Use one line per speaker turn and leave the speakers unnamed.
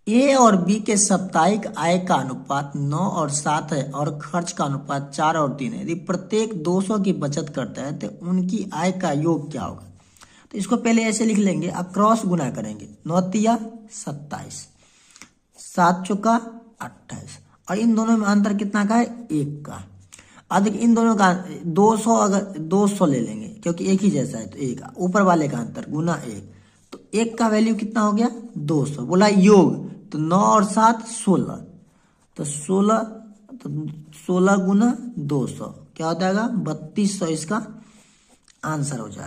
ए और बी के साप्ताहिक आय का अनुपात 9 और 7 है और खर्च का अनुपात 4 और 3 है। यदि प्रत्येक 200 की बचत करता है तो उनकी आय का योग क्या होगा। तो इसको पहले ऐसे लिख लेंगे, अब क्रॉस गुना करेंगे, 9 तिया 27, 7 चौका 28, और इन दोनों में अंतर कितना का है, 1 का। अधिक इन दोनों का 200, अगर 200 ले लेंगे क्योंकि एक ही जैसा है तो 1 ऊपर वाले का अंतर गुना 1, तो 1 का वैल्यू कितना हो गया 200। बोला योग, तो 9 और 7 16, तो 16, तो 16 गुना 200 क्या हो जाएगा 3200, इसका आंसर हो जाएगा।